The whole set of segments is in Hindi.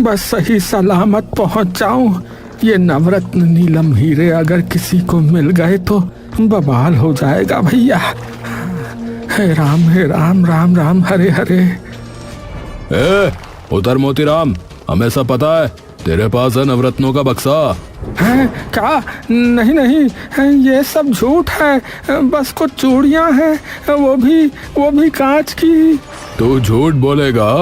बस सही सलामत पहुंच जाऊं। ये नवरत्न नीलम हीरे अगर किसी को मिल गए तो बवाल हो जाएगा भैया। हे राम राम राम हरे हरे। उधर मोतीराम, हमें सब पता है तेरे पास है नवरत्नों का बक्सा। है क्या? नहीं नहीं, ये सब झूठ है। बस कुछ चूड़ियां हैं, वो भी कांच की। तू झूठ बोलेगा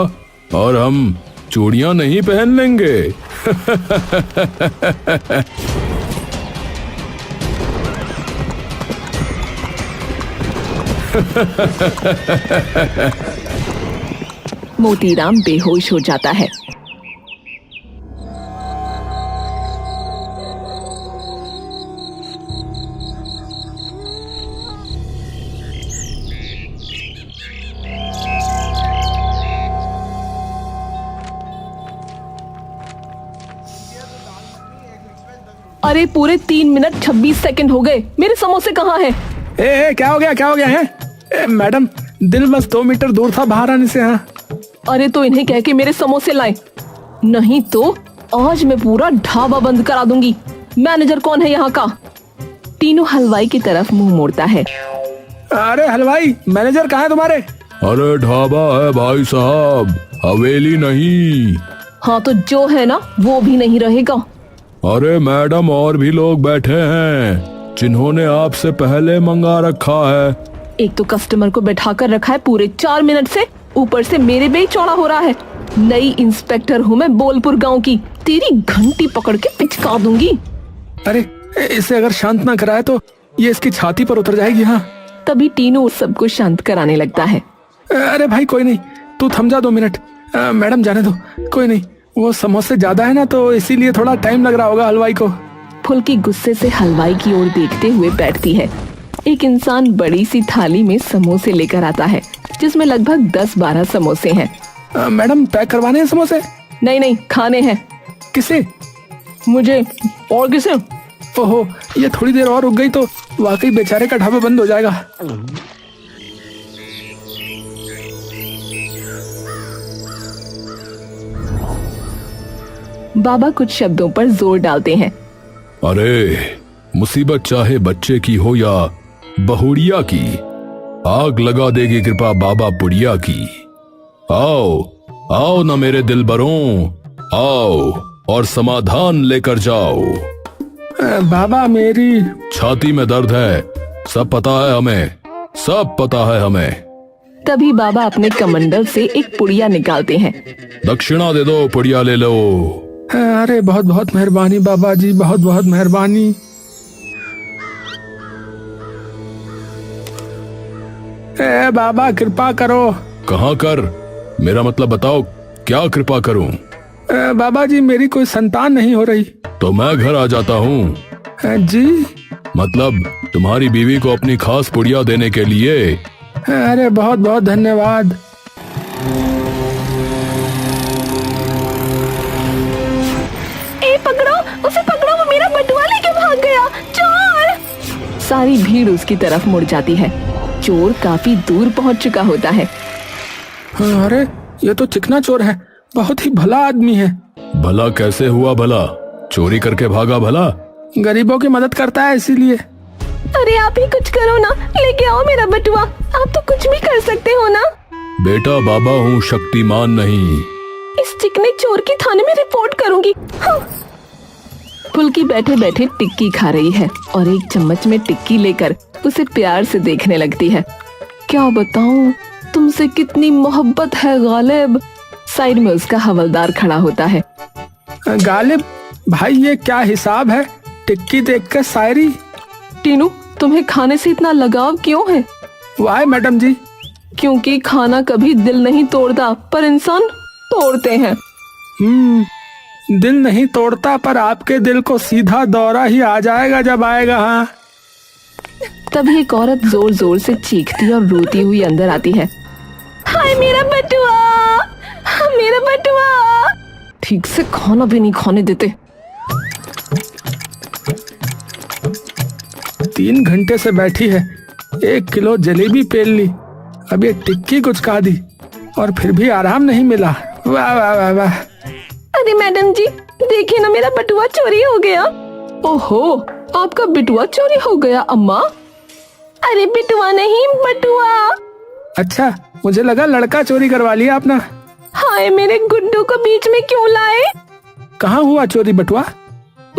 और हम चूड़ियां नहीं पहन लेंगे। मोतीराम बेहोश हो जाता है। अरे पूरे 3 मिनट 26 सेकंड हो गए, मेरे समोसे कहाँ हैं? क्या हो गया है? मैडम, दिल बस 2 मीटर दूर था बाहर आने से। हाँ, अरे तो इन्हें कह के मेरे समोसे लाएं, नहीं तो आज मैं पूरा ढाबा बंद करा दूंगी। मैनेजर कौन है यहाँ का? टीनू हलवाई की तरफ मुंह मोड़ता है। अरे हलवाई, मैनेजर कहाँ है तुम्हारे? अरे ढाबा है भाई साहब, हवेली नहीं। हाँ तो जो है ना वो भी नहीं रहेगा। अरे मैडम, और भी लोग बैठे हैं जिन्होंने आपसे पहले मंगा रखा है। एक तो कस्टमर को बैठा कर रखा है पूरे 4 मिनट से, ऊपर से मेरे पे ही चौड़ा हो रहा है। नई इंस्पेक्टर हूँ मैं बोलपुर गांव की, तेरी घंटी पकड़ के पिचका दूंगी। अरे इसे अगर शांत ना कराए तो ये इसकी छाती पर उतर जाएगी। हाँ, तभी टीनू सबको शांत कराने लगता है। अरे भाई कोई नहीं, तू थम जा 2 मिनट। मैडम जाने दो, कोई नहीं, वो समोसे ज्यादा है ना तो इसीलिए थोड़ा टाइम लग रहा होगा हलवाई को। फुल्की गुस्से से हलवाई की ओर देखते हुए बैठती है। एक इंसान बड़ी सी थाली में समोसे लेकर आता है जिसमें लगभग 10-12 समोसे हैं। मैडम पैक करवाने हैं समोसे? नहीं, खाने हैं। किसे? मुझे। और किसे? ओहो, ये थोड़ी देर और रुक गई तो वाकई बेचारे का ढाबा बंद हो जाएगा। बाबा कुछ शब्दों पर जोर डालते हैं। अरे मुसीबत चाहे बच्चे की हो या बहुड़िया की, आग लगा देगी कृपा बाबा पुड़िया की। आओ ना मेरे दिलबरों, आओ और समाधान लेकर जाओ। बाबा मेरी छाती में दर्द है, सब पता है हमें, सब पता है हमें। तभी बाबा अपने कमंडल से एक पुड़िया निकालते हैं। दक्षिणा दे दो, पुड़िया ले लो। अरे बहुत बहुत मेहरबानी बाबा जी, बहुत बहुत मेहरबानी। बाबा कृपा करो। कहाँ कर? मेरा मतलब बताओ, क्या कृपा करूं? बाबा जी मेरी कोई संतान नहीं हो रही। तो मैं घर आ जाता हूँ। जी? मतलब तुम्हारी बीवी को अपनी खास पुड़िया देने के लिए। अरे बहुत बहुत धन्यवाद। उसे पकड़ो, वो मेरा बटुआ लेके भाग गया। चोर! सारी भीड़ उसकी तरफ मुड़ जाती है। चोर काफी दूर पहुंच चुका होता है। अरे ये तो चिकना चोर है, बहुत ही भला आदमी है। भला कैसे हुआ भला? चोरी करके भागा भला? गरीबों की मदद करता है इसीलिए। अरे आप ही कुछ करो ना, लेके आओ मेरा बटुआ, आप तो कुछ भी कर सकते हो ना। बेटा बाबा हूँ, शक्तिमान नहीं। इस चिकने चोर की थाने में रिपोर्ट करूंगी। हाँ। फुल्की बैठे बैठे टिक्की खा रही है और एक चम्मच में टिक्की लेकर उसे प्यार से देखने लगती है। क्या बताऊं तुमसे कितनी मोहब्बत है गालिब। साइड में उसका हवलदार खड़ा होता है। गालिब भाई, ये क्या हिसाब है? टिक्की देखकर शायरी। टीनू, तुम्हें खाने से इतना लगाव क्यों है? वाह मैडम जी। क्योंकि खाना कभी दिल नहीं तोड़ता पर इंसान तोड़ते हैं। दिल नहीं तोड़ता पर आपके दिल को सीधा दौरा ही आ जाएगा जब आएगा। हाँ, तभी एक औरत जोर जोर से चीखती और रोती हुई अंदर आती है। हाय मेरा बटुआ, मेरा बटुआ। ठीक से खाना भी नहीं खाने देते। 3 घंटे से बैठी है, 1 किलो जलेबी पेल ली, अब ये टिक्की कुछ खा दी और फिर भी आराम नहीं मिला। वाह वाह वाह वाह। अरे मैडम जी, देखिए ना, मेरा बटुआ चोरी हो गया। ओहो, आपका बटुआ चोरी हो गया अम्मा? अरे बटुआ नहीं, बटुआ। अच्छा, मुझे लगा लड़का चोरी करवा लिया आपने। हाय, मेरे गुड्डू को बीच में क्यों लाए? कहाँ हुआ चोरी बटुआ?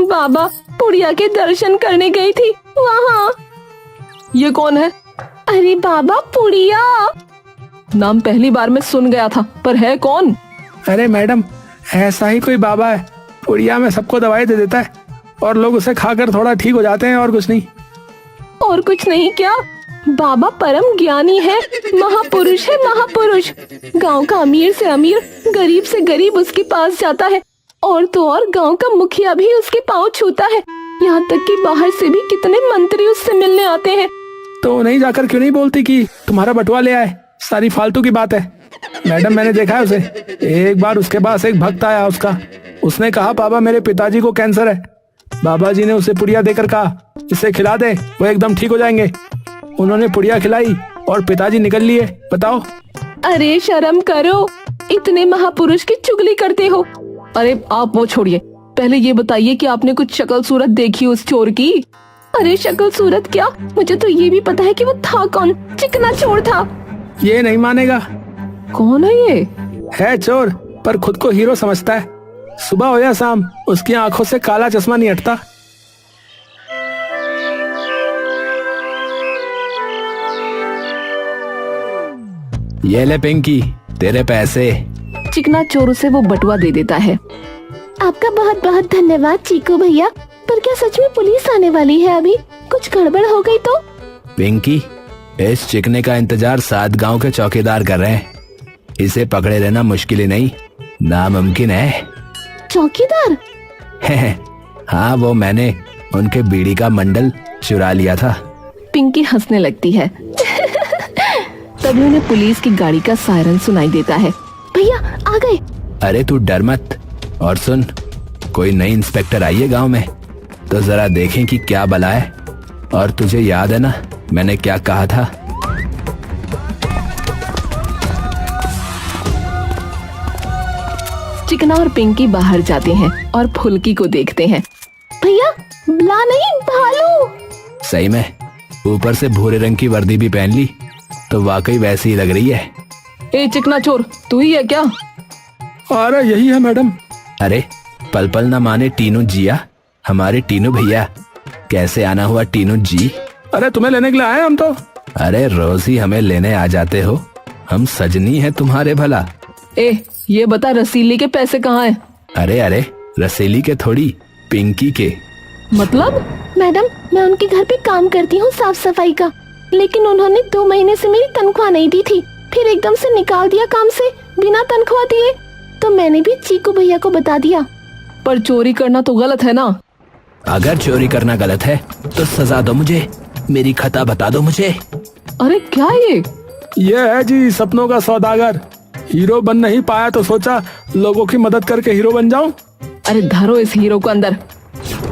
बाबा पुड़िया के दर्शन करने गई थी वहाँ। ये कौन है? अरे बाबा, पुड़िया। नाम पहली बार में सुन गया था, पर है कौन? अरे मैडम, ऐसा ही कोई बाबा है, पुड़िया में सबको दवाई दे देता है और लोग उसे खाकर थोड़ा ठीक हो जाते हैं, और कुछ नहीं। और कुछ नहीं क्या? बाबा परम ज्ञानी है, महापुरुष है, महापुरुष। गांव का अमीर से अमीर, गरीब से गरीब उसके पास जाता है, और तो और गांव का मुखिया भी उसके पांव छूता है। यहाँ तक कि बाहर से भी कितने मंत्री उससे मिलने आते हैं। तो नहीं जाकर क्यों नहीं बोलती कि तुम्हारा बटुआ ले आए? सारी फालतू की बात है। मैडम, मैंने देखा है उसे। एक बार उसके पास एक भक्त आया उसका, उसने कहा बाबा मेरे पिताजी को कैंसर है। बाबा जी ने उसे पुड़िया देकर कहा इसे खिला दे, वो एकदम ठीक हो जाएंगे। उन्होंने पुड़िया खिलाई और पिताजी निकल लिए। बताओ। अरे शर्म करो, इतने महापुरुष की चुगली करते हो। अरे आप वो छोड़िए, पहले ये बताइए कि आपने कुछ शक्ल सूरत देखी उस चोर की? अरे शक्ल सूरत क्या, मुझे तो ये भी पता है कि वो था कौन। चिकना चोर था। ये नहीं मानेगा। कौन है ये? है चोर, पर खुद को हीरो समझता है। सुबह हो या शाम उसकी आंखों से काला चश्मा नहीं हटता। ये ले पिंकी, तेरे पैसे। चिकना चोर उसे वो बटुआ दे देता है। आपका बहुत बहुत धन्यवाद चीकू भैया, पर क्या सच में पुलिस आने वाली है? अभी कुछ गड़बड़ हो गई तो? पिंकी, इस चिकने का इंतजार 7 गांव के चौकीदार कर रहे हैं। इसे पकड़े रहना मुश्किल ही नहीं, नामुमकिन है। चौकीदार? हाँ, वो मैंने उनके बीड़ी का मंडल चुरा लिया था। पिंकी हंसने लगती है। तभी उन्हें पुलिस की गाड़ी का सायरन सुनाई देता है। भैया आ गए। अरे तू डर मत। और सुन, कोई नई इंस्पेक्टर आई है गांव में, तो जरा देखें कि क्या बला है। और तुझे याद है ना मैंने क्या कहा था? चिकना और पिंकी बाहर जाते हैं और फुल्की को देखते हैं। भैया बला नहीं, भालू। सही में, ऊपर से भूरे रंग की वर्दी भी पहन ली तो वाकई वैसी ही लग रही है। ए चिकना चोर, तू ही है क्या? अरे यही है मैडम। अरे पल पल न माने टीनू जिया, हमारे टीनू भैया। कैसे आना हुआ टीनू जी? अरे तुम्हें लेने के लिए आए हम तो। अरे रोज ही हमें लेने आ जाते हो, हम सजनी है तुम्हारे भला। ए ये बता, रसीली के पैसे कहाँ हैं? अरे अरे, रसीली के थोड़ी, पिंकी के। मतलब? मैडम, मैं उनके घर पे काम करती हूँ साफ सफाई का, लेकिन उन्होंने 2 महीने से मेरी तनख्वाह नहीं दी थी, फिर एकदम से निकाल दिया काम से बिना तनख्वाह दिए। तो मैंने भी चीकू भैया को बता दिया। पर चोरी करना तो गलत है ना? अगर चोरी करना गलत है तो सजा दो मुझे, मेरी खता बता दो मुझे। अरे क्या ये है जी सपनों का सौदागर। हीरो बन नहीं पाया तो सोचा लोगों की मदद करके हीरो बन जाऊं। अरे धरो इस हीरो को अंदर।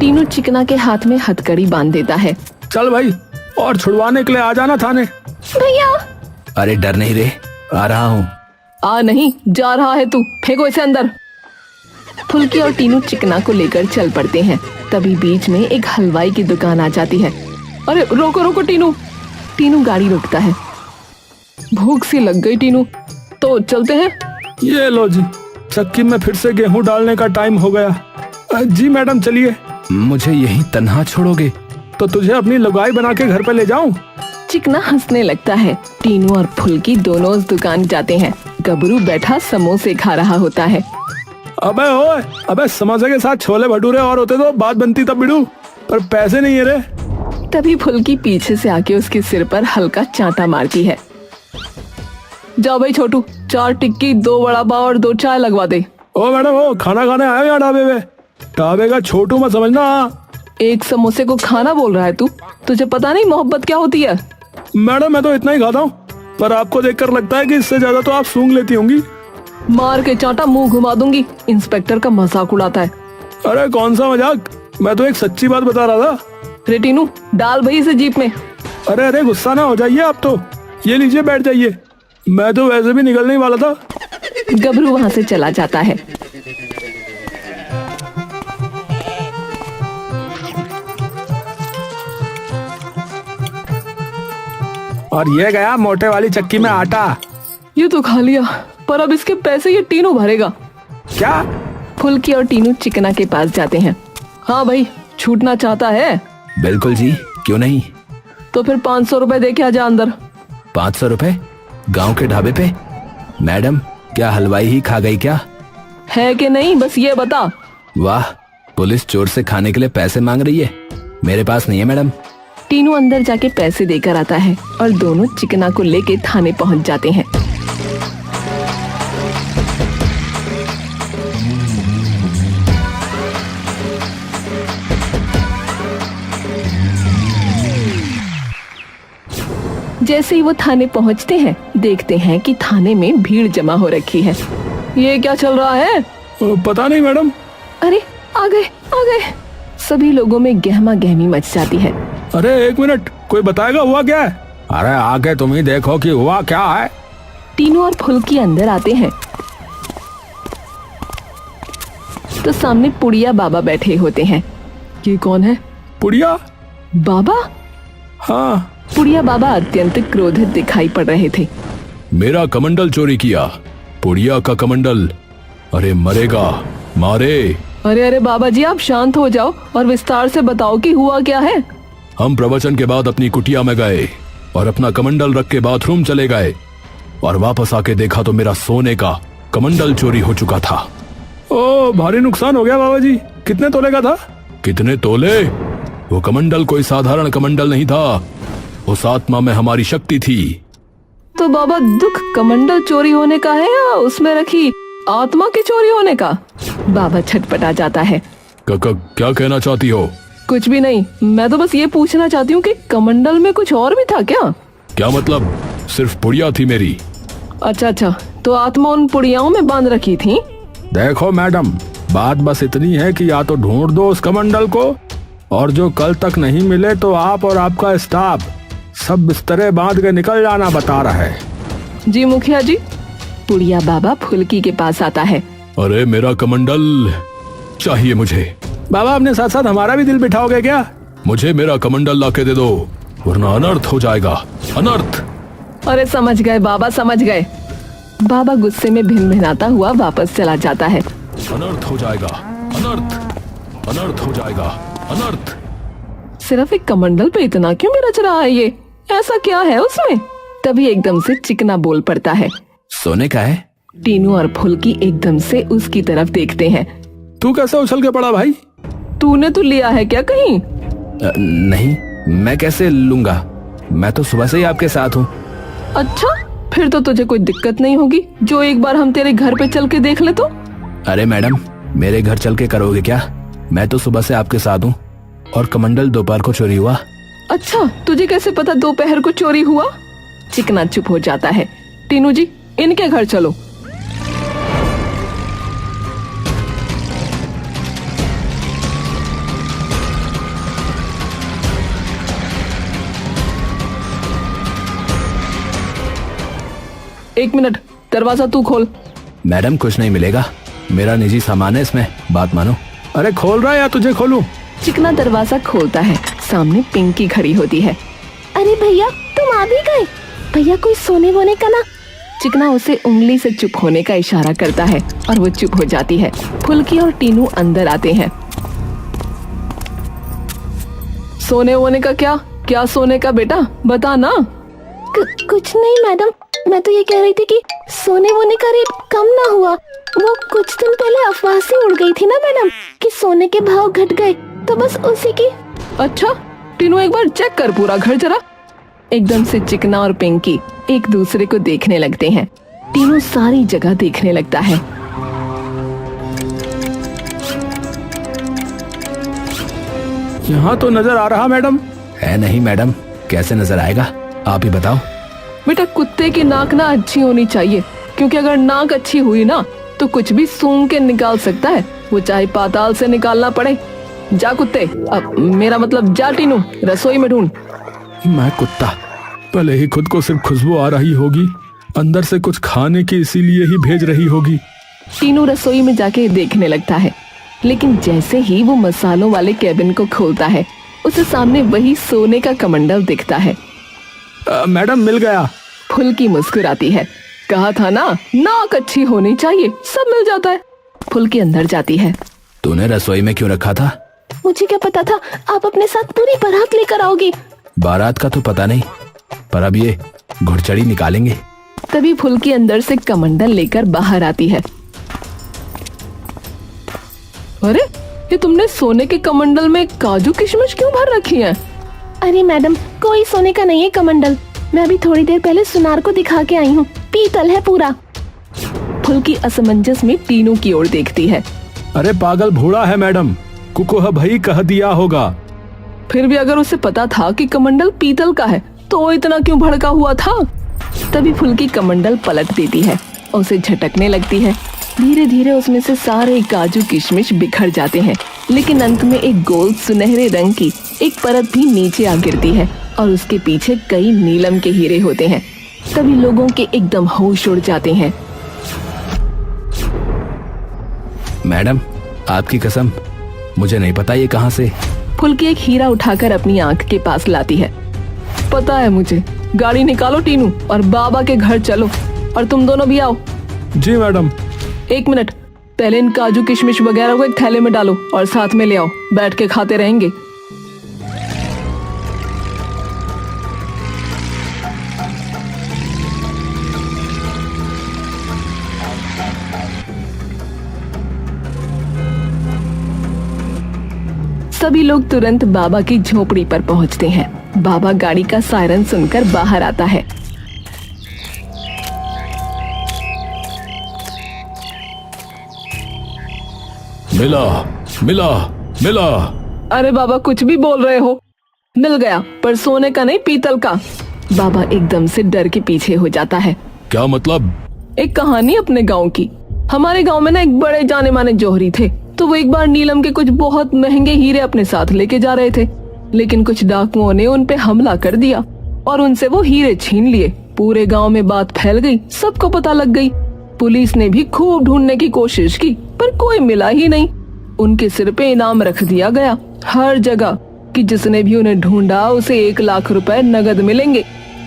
टीनू चिकना के हाथ में हथकड़ी बांध देता है। चल भाई, और छुड़वाने के लिए आ जाना थाने। भैया। अरे डर नहीं रे, आ रहा हूँ। आ नहीं, जा रहा है तू, फेंको इसे अंदर। फुल्की और टीनू चिकना को लेकर चल पड़ते हैं। तभी बीच में एक हलवाई की दुकान आ जाती है। अरे रोको रोको टीनू। टीनू गाड़ी रोकता है। भूख सी लग गई टीनू, तो चलते हैं। ये लो जी, चक्की में फिर से गेहूं डालने का टाइम हो गया। जी मैडम चलिए। मुझे यहीं तन्हा छोड़ोगे? तो तुझे अपनी लुगाई बना के घर पे ले जाऊं? चिकना हंसने लगता है। टीनू और फुल्की दोनों उस दुकान जाते हैं। गबरू बैठा समोसे खा रहा होता है। अबे ओए, अबे समोसे के साथ छोले भटूरे और होते तो बात बनती तब बिड़ू, पर पैसे नहीं है रे। तभी फुल्की पीछे से आके उसके सिर पर हल्का चांटा मारती है। जाओ भाई छोटू, 4 टिक्की, 2 वड़ा पाव और 2 चाय लगवा दे। ओ मैडम, ओ खाना खाने आए यहाँ ढाबे में? ढाबे का छोटू मत समझना। एक समोसे को खाना बोल रहा है तू? तुझे पता नहीं मोहब्बत क्या होती है? मैडम मैं तो इतना ही खाता हूँ, पर आपको देखकर लगता है कि इससे ज्यादा तो आप सूंघ लेती होंगी। मार के चांटा मुंह घुमा दूंगी। इंस्पेक्टर का मजाक उड़ाता है। अरे कौन सा मजाक, मैं तो एक सच्ची बात बता रहा था। रे टीनू, डाल भाई इसे जीप में। अरे अरे गुस्सा ना हो जाइए आप तो, ये लीजिए बैठ जाइए, मैं तो वैसे भी निकलने ही वाला था। गबरू वहाँ से चला जाता है। और ये गया मोटे वाली चक्की में आटा। ये तो खा लिया, पर अब इसके पैसे ये टीनू भरेगा। क्या? फुल्की और टीनू चिकना के पास जाते हैं। हाँ भाई, छूटना चाहता है? बिल्कुल जी, क्यों नहीं। तो फिर 500 रुपए दे के आजा अंदर। 500 रुपए गांव के ढाबे पे? मैडम क्या हलवाई ही खा गई क्या? है कि नहीं बस ये बता। वाह, पुलिस चोर से खाने के लिए पैसे मांग रही है। मेरे पास नहीं है मैडम। टीनू अंदर जाके पैसे देकर आता है और दोनों चिकना को लेके थाने पहुंच जाते हैं। जैसे ही वो थाने पहुंचते हैं, देखते हैं कि थाने में भीड़ जमा हो रखी है। ये क्या चल रहा है? पता नहीं मैडम। अरे आ गए आ गए। सभी लोगों में गहमा गहमी मच जाती है। अरे एक मिनट, कोई बताएगा हुआ क्या है? अरे आके तुम ही देखो कि हुआ क्या है। टीनू और फुल्की अंदर आते हैं तो सामने पुड़िया बाबा बैठे होते हैं। ये कौन है? पुड़िया बाबा? हाँ। पुड़िया बाबा अत्यंत क्रोधित दिखाई पड़ रहे थे। मेरा कमंडल चोरी किया, पुड़िया का कमंडल। अरे मरेगा, मारे। अरे अरे बाबा जी, आप शांत हो जाओ और विस्तार से बताओ कि हुआ क्या है। हम प्रवचन के बाद अपनी कुटिया में गए और अपना कमंडल रख के बाथरूम चले गए और वापस आके देखा तो मेरा सोने का कमंडल चोरी हो चुका था। ओ भारी नुकसान हो गया बाबा जी। कितने तोले का था? कितने तोले? वो कमंडल कोई साधारण कमंडल नहीं था, उस आत्मा में हमारी शक्ति थी। तो बाबा, दुख कमंडल चोरी होने का है या उसमें रखी आत्मा की चोरी होने का? बाबा छटपटा जाता है। क्या कहना चाहती हो? कुछ भी नहीं, मैं तो बस ये पूछना चाहती हूँ कि कमंडल में कुछ और भी था क्या? क्या मतलब? सिर्फ पुड़िया थी मेरी। अच्छा अच्छा, तो आत्मा उन पुड़ियाओं में बांध रखी थी? देखो मैडम, बात बस इतनी है कि या तो ढूंढ दो उस कमंडल को, और जो कल तक नहीं मिले तो आप और आपका स्टाफ सब बिस्तरे बांध के निकल जाना बता रहा है। जी मुखिया जी। पुड़िया बाबा फुल्की के पास आता है। अरे मेरा कमंडल चाहिए मुझे। बाबा अपने साथ साथ हमारा भी दिल बिठाओगे क्या? मुझे मेरा कमंडल लाके दे दो, वरना अनर्थ हो जाएगा, अनर्थ। अरे समझ गए बाबा, समझ गए। बाबा गुस्से में भिनभिनाता हुआ वापस चला जाता है। अनर्थ हो जाएगा, अनर्थ, अनर्थ हो जाएगा, अनर्थ। सिर्फ एक कमंडल पे इतना क्यों रच रहा है ये? ऐसा क्या है उसमें? तभी एकदम से चिकना बोल पड़ता है। सोने का है। टीनू और फुल्की एकदम से उसकी तरफ देखते हैं। तू कैसे उछल के पड़ा भाई? तूने तो लिया है क्या कहीं? नहीं, मैं कैसे लूंगा, मैं तो सुबह से ही आपके साथ हूँ। अच्छा, फिर तो तुझे कोई दिक्कत नहीं होगी जो एक बार हम तेरे घर पे चल के देख ले तो। अरे मैडम, मेरे घर चल के करोगे क्या? मैं तो सुबह से आपके साथ हूँ। और कमंडल दोपहर को चोरी हुआ। अच्छा, तुझे कैसे पता दोपहर को चोरी हुआ? चिकना चुप हो जाता है। टीनू जी, इनके घर चलो। एक मिनट, दरवाजा तू खोल। मैडम कुछ नहीं मिलेगा, मेरा निजी सामान है इसमें, बात मानो। अरे खोल रहा है या तुझे खोलूं? चिकना दरवाजा खोलता है। सामने पिंकी खड़ी होती है। अरे भैया, तुम आ भी गए? भैया कोई सोने वोने का ना? चिकना उसे उंगली से चुप होने का इशारा करता है और वो चुप हो जाती है। फुल्की और टीनू अंदर आते हैं। सोने वोने का क्या? क्या सोने का बेटा, बता ना। कुछ नहीं मैडम, मैं तो ये कह रही थी कि सोने वोने का रेट कम ना हुआ। वो कुछ दिन पहले अफवाह सी उड़ गई थी ना मैडम कि सोने के भाव घट गए, तो बस उसी की। अच्छा टीनू, एक बार चेक कर पूरा घर जरा। एकदम से चिकना और पिंकी एक दूसरे को देखने लगते हैं। टीनू सारी जगह देखने लगता है। यहाँ तो नजर आ रहा मैडम। है नहीं मैडम, कैसे नजर आएगा, आप ही बताओ। बेटा कुत्ते की नाक ना अच्छी होनी चाहिए, क्योंकि अगर नाक अच्छी हुई ना तो कुछ भी सूंघ के निकाल सकता है, वो चाहे पाताल से निकालना पड़े। जा कुत्ते, अब मेरा मतलब जा टीनू, रसोई में ढूंढ। मैं कुत्ता, भले ही खुद को सिर्फ खुशबू आ रही होगी, अंदर से कुछ खाने की इसीलिए ही भेज रही होगी। टीनू रसोई में जाके देखने लगता है, लेकिन जैसे ही वो मसालों वाले कैबिन को खोलता है उसे सामने वही सोने का कमंडल दिखता है। मैडम मिल गया। फुल्की मुस्कुराती है, कहा था ना नाक अच्छी होनी चाहिए, सब मिल जाता है। फुल्की अंदर जाती है। तूने रसोई में क्यों रखा था? मुझे क्या पता था आप अपने साथ पूरी बारात लेकर आओगे। बारात का तो पता नहीं, पर अब ये घुड़चड़ी निकालेंगे। तभी फुल्की अंदर से कमंडल लेकर बाहर आती है। अरे ये तुमने सोने के कमंडल में काजू किशमिश क्यों भर रखी है? अरे मैडम, कोई सोने का नहीं है कमंडल, मैं अभी थोड़ी देर पहले सुनार को दिखा के आई हूँ, पीतल है पूरा। फुल्की असमंजस में टीनू की ओर देखती है। अरे पागल भूड़ा है मैडम, कुकुह भाई कह दिया होगा। फिर भी अगर उसे पता था कि कमंडल पीतल का है तो इतना क्यों भड़का हुआ था? तभी फुल्की कमंडल पलट देती है और उसे झटकने लगती है। धीरे धीरे उसमें से सारे काजू किशमिश बिखर जाते हैं, लेकिन अंत में एक गोल सुनहरे रंग की एक परत भी नीचे आ गिरती है और उसके पीछे कई नीलम के हीरे होते हैं। तभी लोगों के एकदम होश उड़ जाते हैं। मैडम आपकी कसम, मुझे नहीं पता ये कहाँ से। फुल्की एक हीरा उठाकर अपनी आंख के पास लाती है। पता है मुझे, गाड़ी निकालो टीनू और बाबा के घर चलो, और तुम दोनों भी आओ। जी मैडम। 1 मिनट, पहले इन काजू किशमिश वगैरह को एक थैले में डालो और साथ में ले आओ, बैठ के खाते रहेंगे। सभी लोग तुरंत बाबा की झोपड़ी पर पहुंचते हैं। बाबा गाड़ी का सायरन सुनकर बाहर आता है। मिला मिला मिला। अरे बाबा कुछ भी बोल रहे हो। मिल गया, पर सोने का नहीं पीतल का। बाबा एकदम से डर के पीछे हो जाता है। क्या मतलब? एक कहानी अपने गांव की। हमारे गांव में ना एक बड़े जाने माने जौहरी थे, तो वो एक बार नीलम के कुछ बहुत महंगे हीरे अपने साथ लेके जा रहे थे, लेकिन कुछ डाकुओं ने उन पे हमला कर दिया और उनसे वो हीरे छीन लिए। पूरे गांव में बात फैल गई, सबको पता लग गई। पुलिस ने भी खूब ढूंढने की कोशिश की, पर कोई मिला ही नहीं। उनके सिर पे इनाम रख दिया गया हर जगह कि जिसने भी उन्हें ढूंढा उसे 1 लाख रुपए नगद मिलेंगे।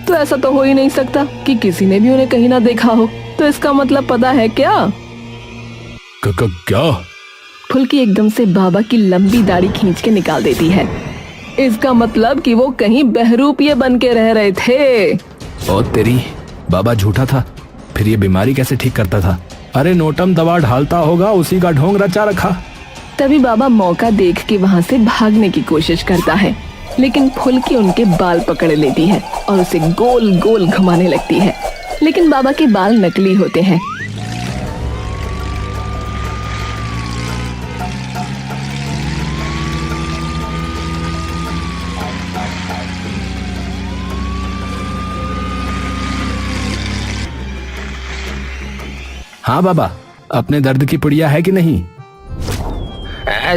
तो ऐसा तो हो ही नहीं सकता कि किसी ने भी उन्हें कहीं ना देखा हो। तो इसका मतलब पता है क्या? क्या? फुल्की एकदम से बाबा की लंबी दाढ़ी खींच के निकाल देती है। इसका मतलब कि वो कहीं बहरूपिये बन के रह रहे थे। ओ तेरी, बाबा झूठा था, फिर ये बीमारी कैसे ठीक करता था? अरे नोटम दवा ढालता होगा, उसी का ढोंग रचा रखा। तभी बाबा मौका देख के वहाँ से भागने की कोशिश करता है, लेकिन फुल्की उनके बाल पकड़ लेती है और उसे गोल गोल घुमाने लगती है। लेकिन बाबा के बाल नकली होते हैं। हाँ बाबा, अपने दर्द की पुड़िया है कि नहीं?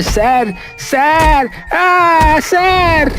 Sir sir sir